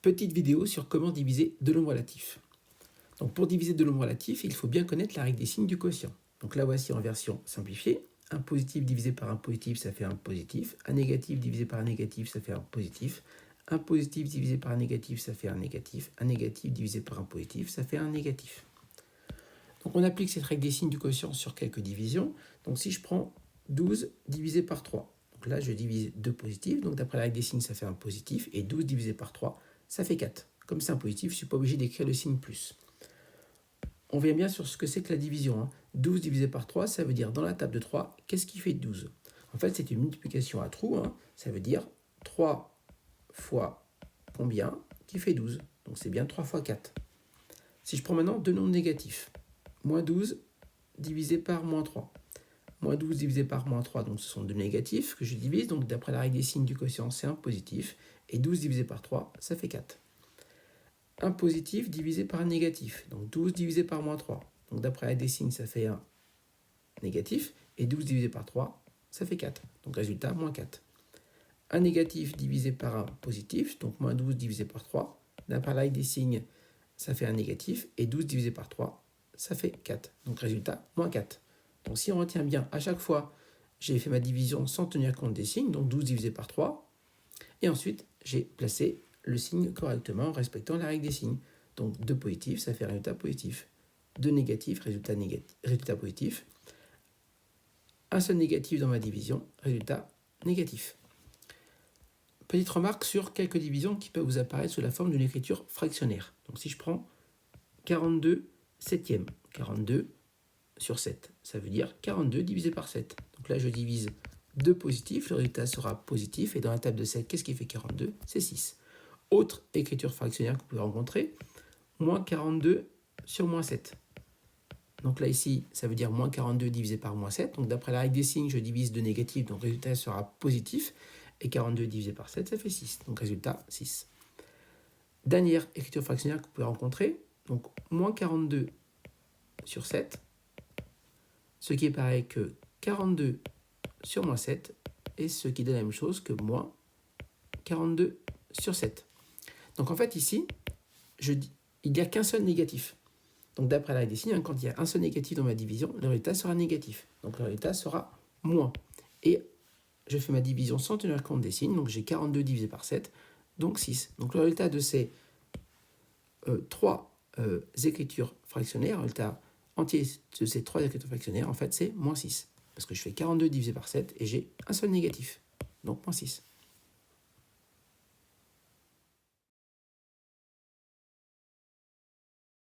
Petite vidéo sur comment diviser deux nombres relatifs. Donc pour diviser deux nombres relatifs, il faut bien connaître la règle des signes du quotient. Donc là voici en version simplifiée. Un positif divisé par un positif, ça fait un positif. Un négatif divisé par un négatif, ça fait un positif. Un positif divisé par un négatif, ça fait un négatif. Un négatif divisé par un positif, ça fait un négatif. Donc on applique cette règle des signes du quotient sur quelques divisions. Donc si je prends 12 divisé par 3, donc là je divise 2 positifs, donc d'après la règle des signes ça fait un positif, et 12 divisé par 3, ça fait 4. Comme c'est un positif, je ne suis pas obligé d'écrire le signe plus. On vient bien sur ce que c'est que la division. 12 divisé par 3, ça veut dire dans la table de 3, qu'est-ce qui fait 12? En fait, c'est une multiplication à trous. Ça veut dire 3 fois combien qui fait 12. Donc c'est bien 3 fois 4. Si je prends maintenant deux nombres négatifs, moins 12 divisé par moins 3. Moins 12 divisé par moins 3, donc ce sont deux négatifs que je divise. Donc d'après la règle des signes du quotient, c'est un positif. Et 12 divisé par 3, ça fait 4. Un positif divisé par un négatif. Donc 12 divisé par moins 3. Donc d'après la règle des signes, ça fait un négatif. Et 12 divisé par 3, ça fait 4. Donc résultat, moins 4. Un négatif divisé par un positif. Donc moins 12 divisé par 3. D'après la règle des signes, ça fait un négatif. Et 12 divisé par 3, ça fait 4. Donc résultat, moins 4. Donc si on retient bien, à chaque fois, j'ai fait ma division sans tenir compte des signes. Donc 12 divisé par 3. Et ensuite, j'ai placé le signe correctement en respectant la règle des signes. Donc 2 positifs, ça fait résultat positif. 2 négatifs, résultat positif. Un seul négatif dans ma division, résultat négatif. Petite remarque sur quelques divisions qui peuvent vous apparaître sous la forme d'une écriture fractionnaire. Donc si je prends 42 septièmes, 42 sur 7, ça veut dire 42 divisé par 7. Donc là, je divise 2 positifs, le résultat sera positif. Et dans la table de 7, qu'est-ce qui fait 42? C'est 6. Autre écriture fractionnaire que vous pouvez rencontrer, moins 42 sur moins 7. Donc là, ici, ça veut dire moins 42 divisé par moins 7. Donc d'après la règle des signes, je divise de négatif, donc le résultat sera positif. Et 42 divisé par 7, ça fait 6. Donc résultat, 6. Dernière écriture fractionnaire que vous pouvez rencontrer, donc moins 42 sur 7, ce qui est pareil que 42 sur moins 7, et ce qui donne la même chose que moins 42 sur 7. Donc en fait, ici, il n'y a qu'un seul négatif. Donc d'après la règle des signes, quand il y a un seul négatif dans ma division, le résultat sera négatif. Donc le résultat sera moins. Et je fais ma division sans tenir compte des signes, donc j'ai 42 divisé par 7, donc 6. Donc le résultat de ces 3 écritures fractionnaires, le résultat entier de ces 3 écritures fractionnaires, en fait, c'est moins 6. Parce que je fais 42 divisé par 7 et j'ai un seul négatif, donc moins 6.